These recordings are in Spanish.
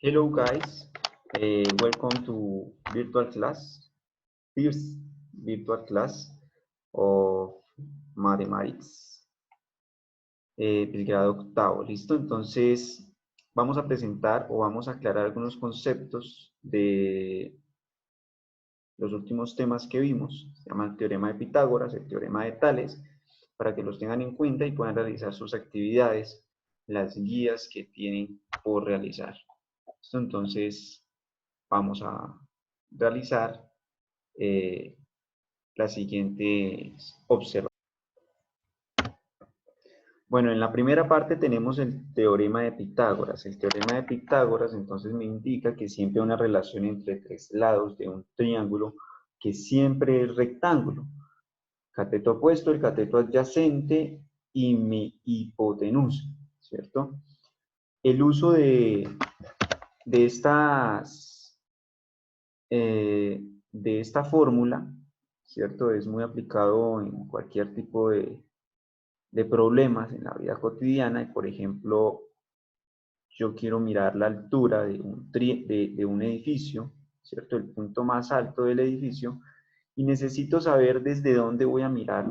Hello guys, welcome to virtual class, first virtual class of Mathematics, del grado octavo, ¿listo? Entonces vamos a presentar o vamos a aclarar algunos conceptos de los últimos temas que vimos. Se llama el teorema de Pitágoras, el teorema de Tales, para que los tengan en cuenta y puedan realizar sus actividades, las guías que tienen por realizar. ¿Listo? Entonces vamos a realizar las siguientes observaciones. Bueno, en la primera parte tenemos el teorema de Pitágoras. El teorema de Pitágoras entonces me indica que siempre hay una relación entre tres lados de un triángulo que siempre es rectángulo. Cateto opuesto, el cateto adyacente y mi hipotenusa, ¿cierto? El uso de estas de esta fórmula, ¿cierto? Es muy aplicado en cualquier tipo de problemas en la vida cotidiana. Y, por ejemplo, yo quiero mirar la altura de un edificio, ¿cierto? El punto más alto del edificio, y necesito saber desde dónde voy a mirar,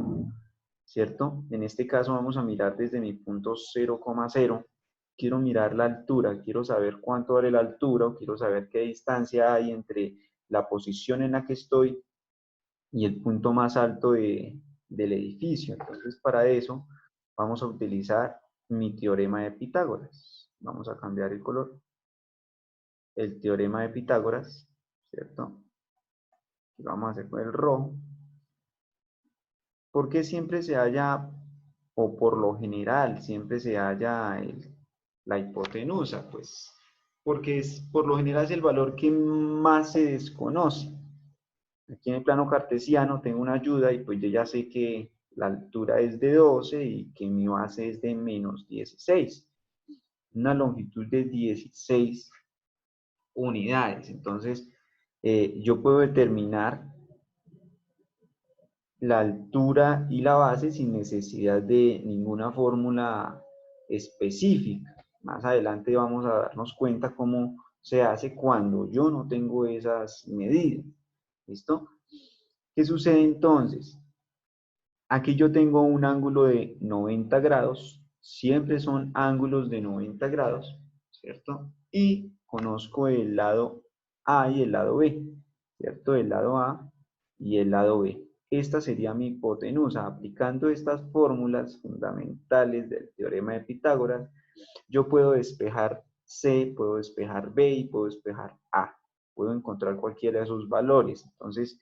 ¿cierto? En este caso vamos a mirar desde mi punto 0,0. Quiero mirar la altura, quiero saber cuánto vale la altura, o quiero saber qué distancia hay entre la posición en la que estoy y el punto más alto del edificio. Entonces, para eso vamos a utilizar mi teorema de Pitágoras. Vamos a cambiar el color. El teorema de Pitágoras, ¿cierto? Y vamos a hacer con el rojo. ¿Por qué siempre se halla, o por lo general, siempre se halla la hipotenusa? Pues porque por lo general es el valor que más se desconoce. Aquí en el plano cartesiano tengo una ayuda y pues yo ya sé que la altura es de 12 y que mi base es de menos 16. Una longitud de 16 unidades. Entonces, yo puedo determinar la altura y la base sin necesidad de ninguna fórmula específica. Más adelante vamos a darnos cuenta cómo se hace cuando yo no tengo esas medidas. ¿Listo? ¿Qué sucede entonces? Aquí yo tengo un ángulo de 90 grados, siempre son ángulos de 90 grados, ¿cierto? Y conozco el lado A y el lado B, ¿cierto? El lado A y el lado B. Esta sería mi hipotenusa. Aplicando estas fórmulas fundamentales del teorema de Pitágoras, yo puedo despejar C, puedo despejar B y puedo despejar A. Puedo encontrar cualquiera de sus valores. Entonces,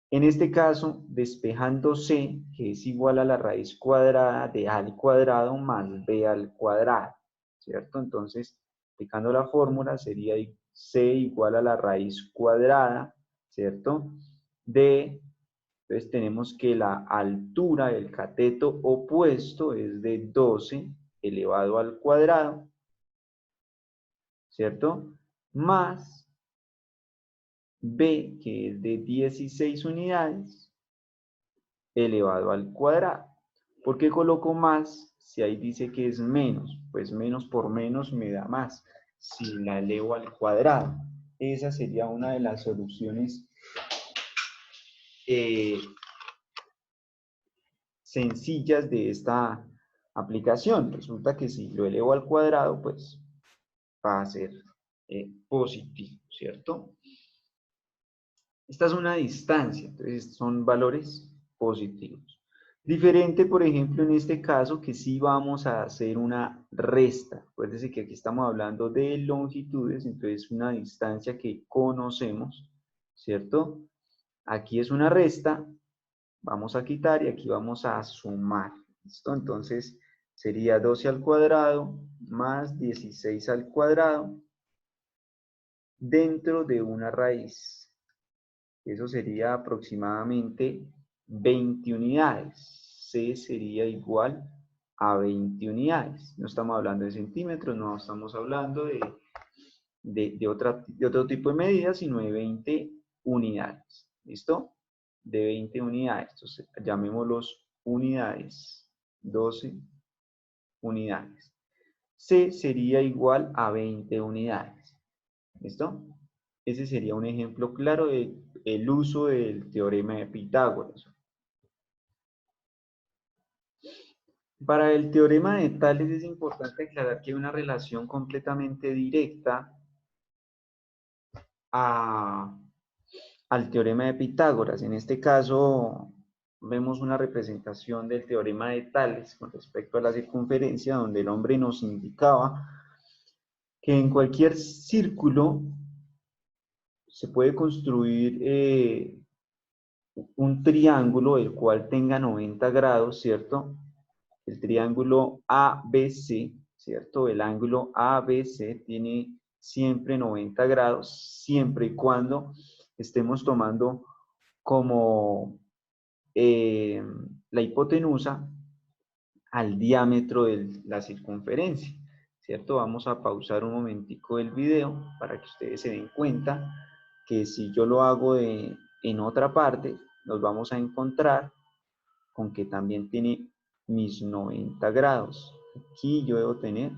en este caso, despejando C, que es igual a la raíz cuadrada de A al cuadrado más B al cuadrado, ¿cierto? Entonces, aplicando la fórmula, sería C igual a la raíz cuadrada, ¿cierto? Entonces tenemos que la altura del cateto opuesto es de 12 elevado al cuadrado, ¿cierto? Más B, que es de 16 unidades, elevado al cuadrado. ¿Por qué coloco más si ahí dice que es menos? Pues menos por menos me da más si la elevo al cuadrado. Esa sería una de las soluciones sencillas de esta aplicación. Resulta que si lo elevo al cuadrado, pues va a ser positivo, ¿cierto? Esta es una distancia, entonces son valores positivos. Diferente, por ejemplo, en este caso, que sí vamos a hacer una resta. Acuérdense que aquí estamos hablando de longitudes, entonces una distancia que conocemos, ¿cierto? Aquí es una resta, vamos a quitar y aquí vamos a sumar. ¿Listo? Entonces sería 12 al cuadrado más 16 al cuadrado dentro de una raíz. Eso sería aproximadamente 20 unidades. C sería igual a 20 unidades. No estamos hablando de centímetros, no estamos hablando de otro tipo de medidas, sino de 20 unidades. ¿Listo? De 20 unidades. Entonces, llamémoslos unidades. 12 unidades. C sería igual a 20 unidades. ¿Listo? Ese sería un ejemplo claro del uso del teorema de Pitágoras. Para el teorema de Tales es importante aclarar que hay una relación completamente directa al teorema de Pitágoras. En este caso, vemos una representación del teorema de Tales con respecto a la circunferencia, donde el hombre nos indicaba que en cualquier círculo se puede construir un triángulo el cual tenga 90 grados, ¿cierto? El triángulo ABC, ¿cierto? El ángulo ABC tiene siempre 90 grados, siempre y cuando estemos tomando como la hipotenusa al diámetro de la circunferencia, ¿cierto? Vamos a pausar un momentico el video para que ustedes se den cuenta que si yo lo hago en otra parte, nos vamos a encontrar con que también tiene mis 90 grados. Aquí yo debo tener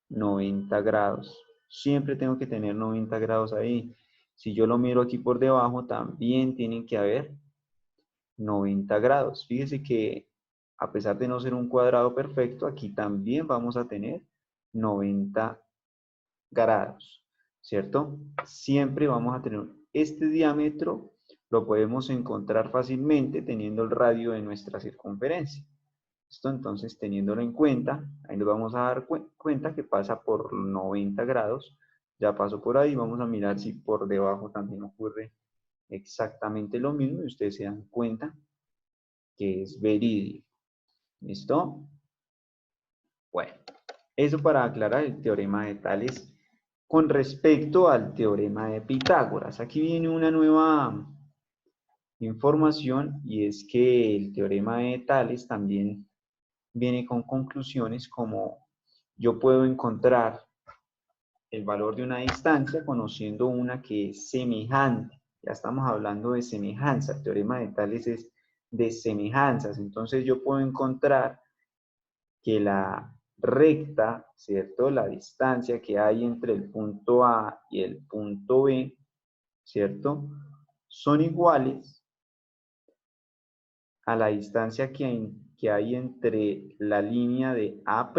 90 grados. Siempre tengo que tener 90 grados ahí. Si yo lo miro aquí por debajo, también tienen que haber 90 grados. Fíjese que a pesar de no ser un cuadrado perfecto, aquí también vamos a tener 90 grados, ¿cierto? Siempre vamos a tener este diámetro, lo podemos encontrar fácilmente teniendo el radio de nuestra circunferencia. Esto entonces teniéndolo en cuenta, ahí nos vamos a dar cuenta que pasa por 90 grados, ya pasó por ahí, vamos a mirar si por debajo también ocurre exactamente lo mismo y ustedes se dan cuenta que es verídico. ¿Listo? Bueno, eso para aclarar el teorema de Tales con respecto al teorema de Pitágoras. Aquí viene una nueva información y es que el teorema de Tales también viene con conclusiones como yo puedo encontrar el valor de una distancia conociendo una que es semejante. Ya estamos hablando de semejanza. El teorema de Tales es de semejanzas. Entonces yo puedo encontrar que la recta, ¿cierto? La distancia que hay entre el punto A y el punto B, ¿cierto? Son iguales a la distancia que hay entre la línea de A'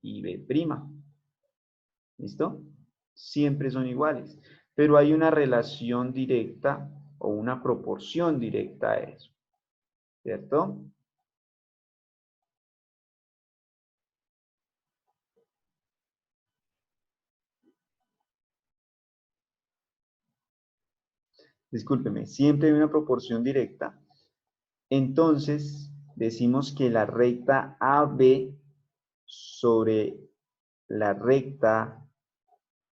y B'. ¿Listo? Siempre son iguales. Pero hay una relación directa o una proporción directa a eso. ¿Cierto? Discúlpeme, siempre hay una proporción directa. Entonces, decimos que la recta AB sobre la recta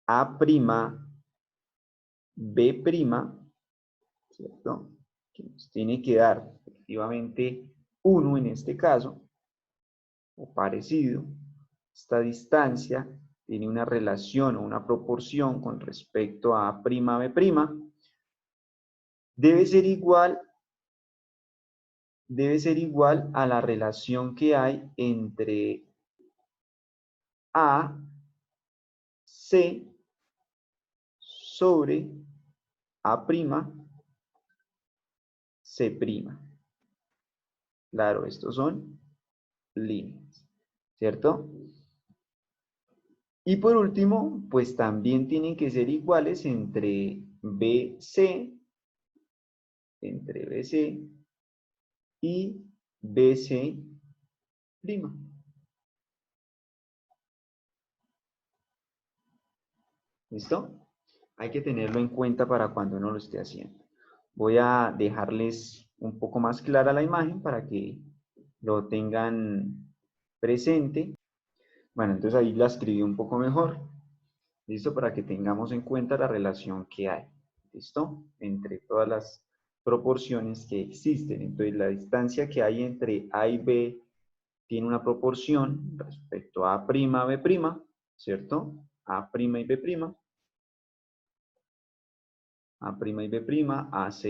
A'B', ¿cierto? Que nos tiene que dar efectivamente 1 en este caso, o parecido. Esta distancia tiene una relación o una proporción con respecto a A'B', debe ser igual a la relación que hay entre A, C sobre A', C'. Claro, estos son líneas, ¿cierto? Y por último, pues también tienen que ser iguales entre BC y BC'. ¿Listo? Hay que tenerlo en cuenta para cuando uno lo esté haciendo. Voy a dejarles un poco más clara la imagen para que lo tengan presente. Bueno, entonces ahí la escribí un poco mejor. ¿Listo? Para que tengamos en cuenta la relación que hay. ¿Listo? Entre todas las proporciones que existen. Entonces la distancia que hay entre A y B tiene una proporción respecto a B', ¿cierto? A' y B'. A' y B', AC'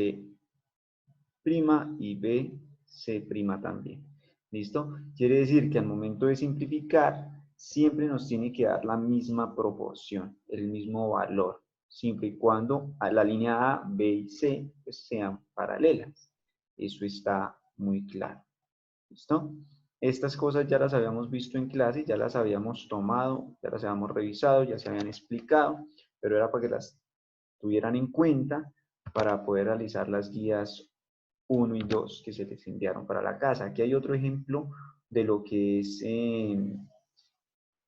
y B, C' también. ¿Listo? Quiere decir que al momento de simplificar, siempre nos tiene que dar la misma proporción, el mismo valor, siempre y cuando a la línea A, B y C pues, sean paralelas. Eso está muy claro. ¿Listo? Estas cosas ya las habíamos visto en clase, ya las habíamos tomado, ya las habíamos revisado, ya se habían explicado, pero era para que las tuvieran en cuenta para poder realizar las guías 1 y 2 que se les enviaron para la casa. Aquí hay otro ejemplo de lo que es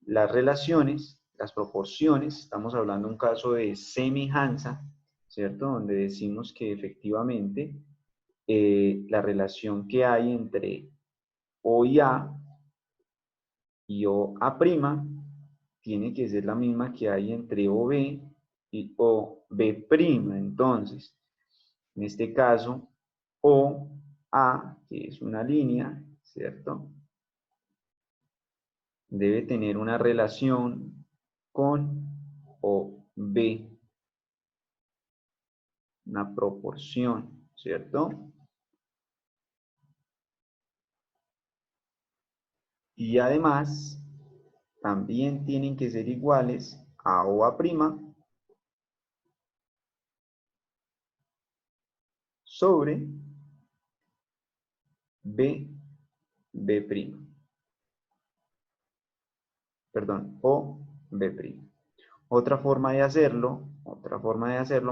las relaciones, las proporciones. Estamos hablando de un caso de semejanza, ¿cierto? Donde decimos que efectivamente la relación que hay entre O y A y OA' tiene que ser la misma que hay entre OB y OB'. Entonces, en este caso, OA, que es una línea, ¿cierto? Debe tener una relación con OB, una proporción, ¿cierto? Y además, también tienen que ser iguales a OA' sobre B'. Perdón, OB'. Otra forma de hacerlo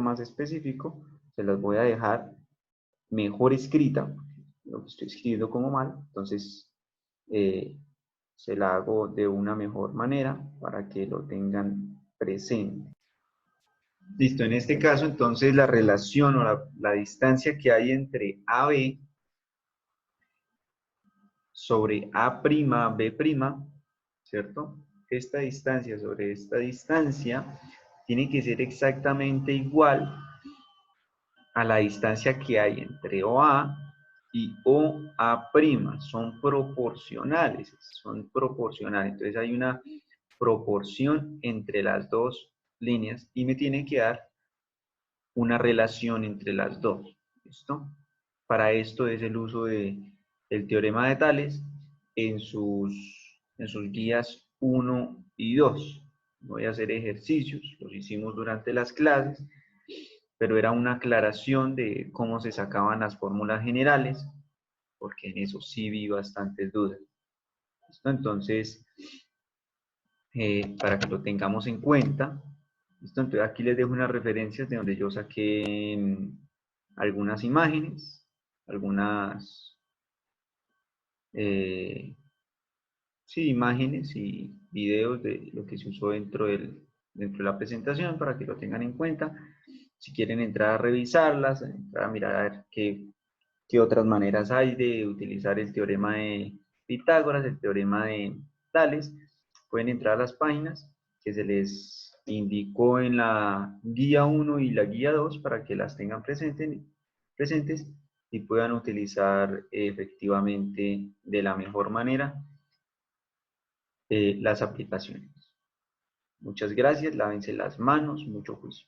más específico, se las voy a dejar mejor escrita, lo que estoy escribiendo como mal, entonces se la hago de una mejor manera para que lo tengan presente. Listo, en este caso entonces la relación o la distancia que hay entre AB sobre A'B', ¿cierto? Esta distancia sobre esta distancia tiene que ser exactamente igual a la distancia que hay entre OA y OA'. Son proporcionales, Entonces hay una proporción entre las dos líneas y me tiene que dar una relación entre las dos. ¿Listo? Para esto es el uso del teorema de Tales en sus guías 1 y 2. Voy a hacer ejercicios, los hicimos durante las clases, pero era una aclaración de cómo se sacaban las fórmulas generales, porque en eso sí vi bastantes dudas. ¿Listo? Entonces, para que lo tengamos en cuenta, ¿listo? Entonces aquí les dejo unas referencias de donde yo saqué algunas imágenes, algunas sí, imágenes y videos de lo que se usó dentro de la presentación para que lo tengan en cuenta. Si quieren entrar a revisarlas, entrar a mirar a ver qué otras maneras hay de utilizar el teorema de Pitágoras, el teorema de Tales, pueden entrar a las páginas que se les indicó en la guía 1 y la guía 2 para que las tengan presentes y puedan utilizar efectivamente de la mejor manera las aplicaciones. Muchas gracias, lávense las manos, mucho juicio.